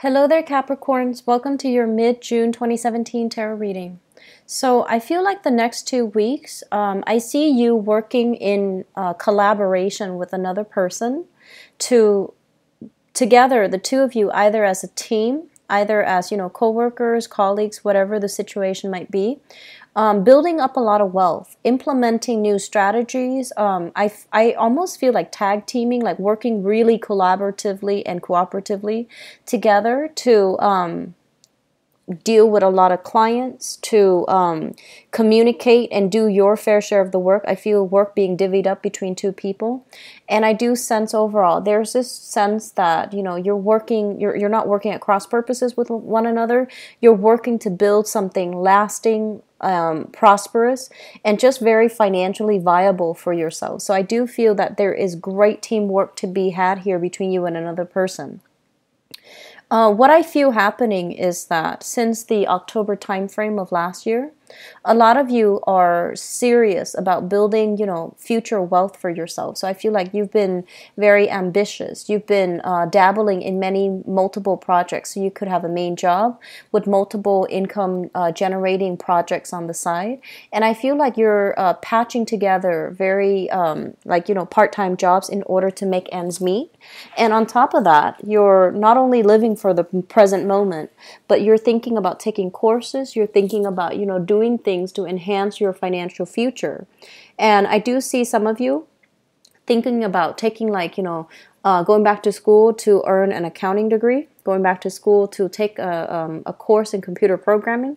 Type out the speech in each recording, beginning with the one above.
Hello there, Capricorns. Welcome to your mid-June 2017 tarot reading. So I feel like the next 2 weeks, I see you working in collaboration with another person to together, the two of you, either as a team, either as, co-workers, colleagues, whatever the situation might be, building up a lot of wealth, implementing new strategies. I almost feel like tag teaming, like working really collaboratively and cooperatively together to deal with a lot of clients, to communicate and do your fair share of the work. I feel work being divvied up between two people. And I do sense overall, there's this sense that, you're not working at cross purposes with one another. You're working to build something lasting, prosperous, and just very financially viable for yourself. So I do feel that there is great teamwork to be had here between you and another person. What I feel happening is that since the October timeframe of last year, a lot of you are serious about building, future wealth for yourself. So I feel like you've been very ambitious. You've been dabbling in multiple projects. So you could have a main job with multiple income generating projects on the side. And I feel like you're patching together very part-time jobs in order to make ends meet. And on top of that, you're not only living for the present moment, but you're thinking about taking courses. You're thinking about, doing things to enhance your financial future. And I do see some of you thinking about taking going back to school to earn an accounting degree, going back to school to take a course in computer programming,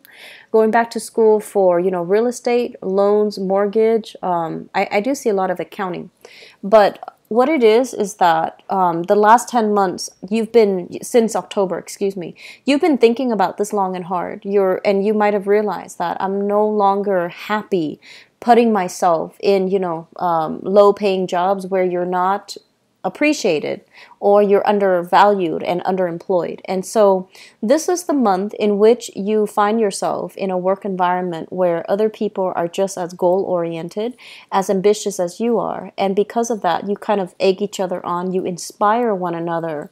going back to school for, real estate, loans, mortgage. I do see a lot of accounting. But what it is that the last 10 months, since October, you've been thinking about this long and hard. And you might have realized that I'm no longer happy putting myself in, low-paying jobs where you're not appreciated or you're undervalued and underemployed. And so this is the month in which you find yourself in a work environment where other people are just as goal-oriented, as ambitious as you are. And because of that, you kind of egg each other on. You inspire one another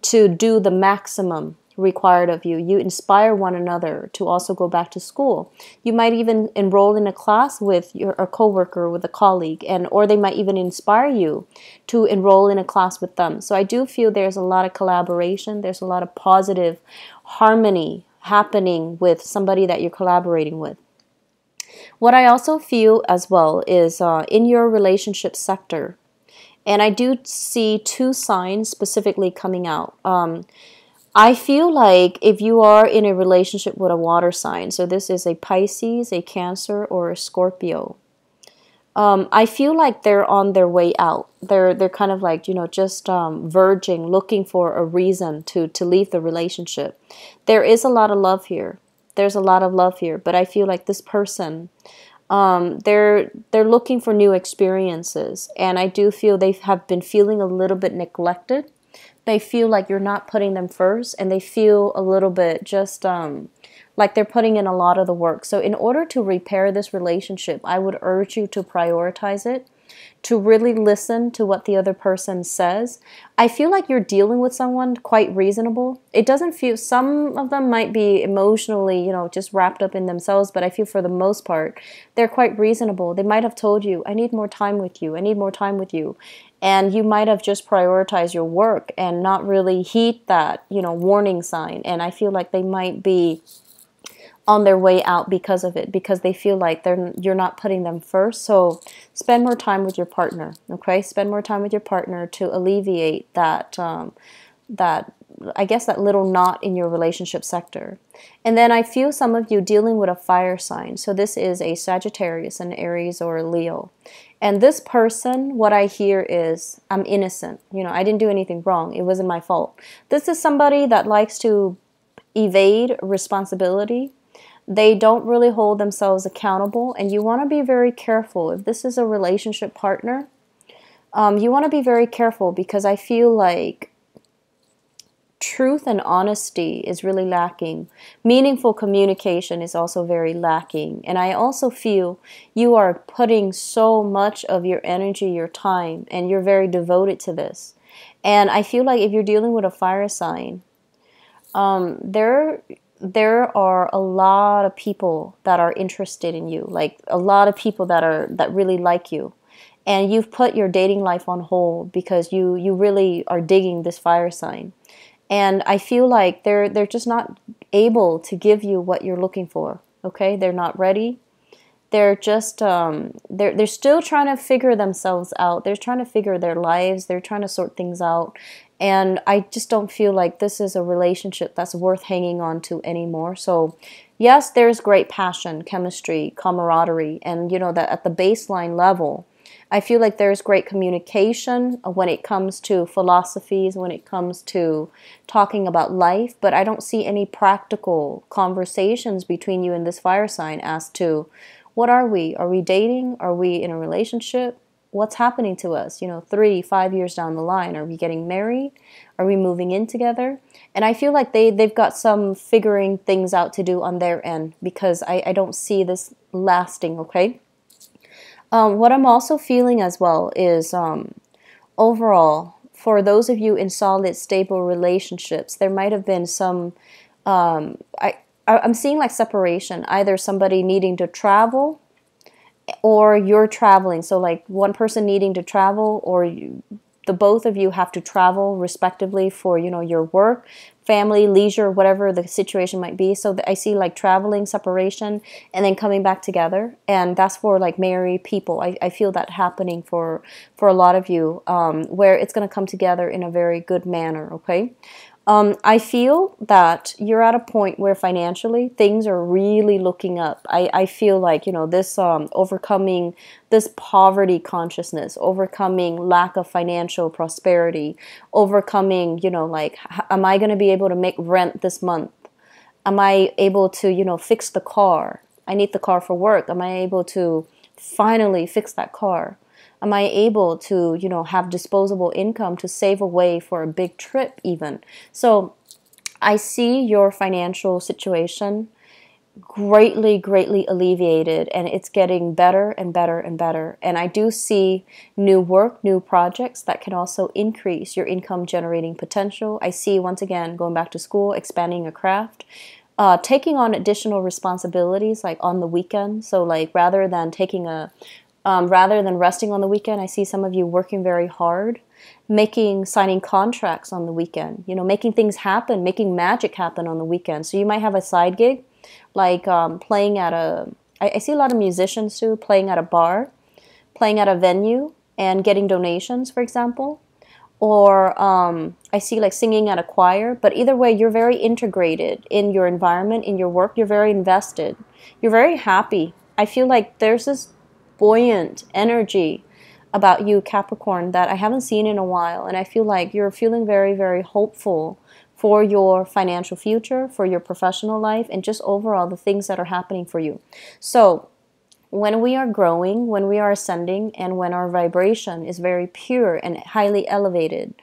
to do the maximum required of you. You inspire one another to also go back to school. You might even enroll in a class with a coworker, with a colleague, or they might even inspire you to enroll in a class with them. So I do feel there's a lot of collaboration. There's a lot of positive harmony happening with somebody that you're collaborating with. What I also feel as well is in your relationship sector, and I do see two signs specifically coming out. I feel like if you are in a relationship with a water sign, so this is a Pisces, a Cancer, or a Scorpio, I feel like they're on their way out. They're kind of like, just verging, looking for a reason to leave the relationship. There is a lot of love here. There's a lot of love here, but I feel like this person, they're looking for new experiences, and I do feel they have been feeling a little bit neglected. They feel like you're not putting them first, and they feel a little bit just like they're putting in a lot of the work. So in order to repair this relationship, I would urge you to prioritize it, to really listen to what the other person says. I feel like you're dealing with someone quite reasonable. It doesn't feel, some of them might be emotionally, just wrapped up in themselves, but I feel for the most part, they're quite reasonable. They might have told you, I need more time with you. I need more time with you. And you might have just prioritized your work and not really heed that, warning sign. And I feel like they might be on their way out because of it, because they feel like you're not putting them first. So spend more time with your partner, okay? Spend more time with your partner to alleviate that, I guess, that little knot in your relationship sector. And then I feel some of you dealing with a fire sign. So this is a Sagittarius, an Aries, or a Leo. And this person, what I hear is, I'm innocent. I didn't do anything wrong. It wasn't my fault. This is somebody that likes to evade responsibility. They don't really hold themselves accountable, and you want to be very careful. If this is a relationship partner, you want to be very careful, because I feel like truth and honesty is really lacking. Meaningful communication is also very lacking. And I also feel you are putting so much of your energy, your time, and you're very devoted to this. And I feel like if you're dealing with a fire sign, There are a lot of people that are interested in you, like a lot of people that really like you, and you've put your dating life on hold because you really are digging this fire sign, and I feel like they're just not able to give you what you're looking for. Okay, they're not ready. They're just they're still trying to figure themselves out. They're trying to figure their lives. They're trying to sort things out. And I just don't feel like this is a relationship that's worth hanging on to anymore. So yes, there's great passion, chemistry, camaraderie, and you know that at the baseline level, I feel like there's great communication when it comes to philosophies, when it comes to talking about life, but I don't see any practical conversations between you and this fire sign as to what are we? Are we dating? Are we in a relationship? What's happening to us? You know, 3, 5 years down the line, are we getting married? Are we moving in together? And I feel like they've got some figuring things out to do on their end because I don't see this lasting, okay? What I'm also feeling as well is overall, for those of you in solid, stable relationships, there might have been some, I'm seeing like separation, either somebody needing to travel or you're traveling. So like one person needing to travel or the both of you have to travel respectively for, you know, your work, family, leisure, whatever the situation might be. So I see like traveling, separation, and then coming back together. And that's for like married people. I feel that happening for a lot of you, where it's going to come together in a very good manner, okay? I feel that you're at a point where financially things are really looking up. I feel like, you know, this overcoming this poverty consciousness, overcoming lack of financial prosperity, overcoming, you know, like, am I going to be able to make rent this month? Am I able to, you know, fix the car? I need the car for work. Am I able to finally fix that car? Am I able to, you know, have disposable income to save away for a big trip even? So I see your financial situation greatly alleviated, and it's getting better and better and better. And I do see new work, new projects that can also increase your income generating potential. I see, once again, going back to school, expanding a craft, taking on additional responsibilities like on the weekend. So like rather than resting on the weekend, I see some of you working very hard, signing contracts on the weekend, you know, making things happen, making magic happen on the weekend. So you might have a side gig, like playing at I see a lot of musicians too, playing at a bar, playing at a venue and getting donations, for example. Or I see like singing at a choir. But either way, you're very integrated in your environment, in your work. You're very invested. You're very happy. I feel like there's this buoyant energy about you, Capricorn, that I haven't seen in a while. And I feel like you're feeling very hopeful for your financial future, for your professional life, and just overall the things that are happening for you. So when we are growing, when we are ascending, and when our vibration is very pure and highly elevated,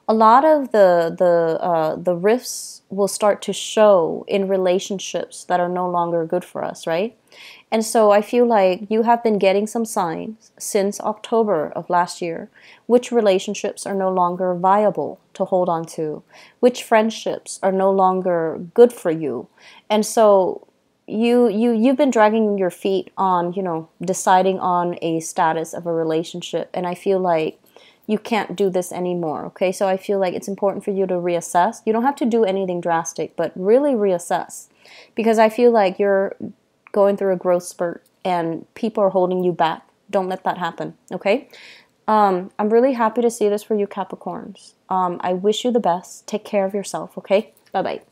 a lot of the rifts will start to show in relationships that are no longer good for us, right? And so I feel like you have been getting some signs since October of last year, which relationships are no longer viable to hold on to, which friendships are no longer good for you. And so you've been dragging your feet on, you know, deciding on a status of a relationship. And I feel like you can't do this anymore, okay? So I feel like it's important for you to reassess. You don't have to do anything drastic, but really reassess. Because I feel like you're going through a growth spurt and people are holding you back. Don't let that happen, okay? I'm really happy to see this for you, Capricorns. I wish you the best. Take care of yourself, okay? Bye-bye.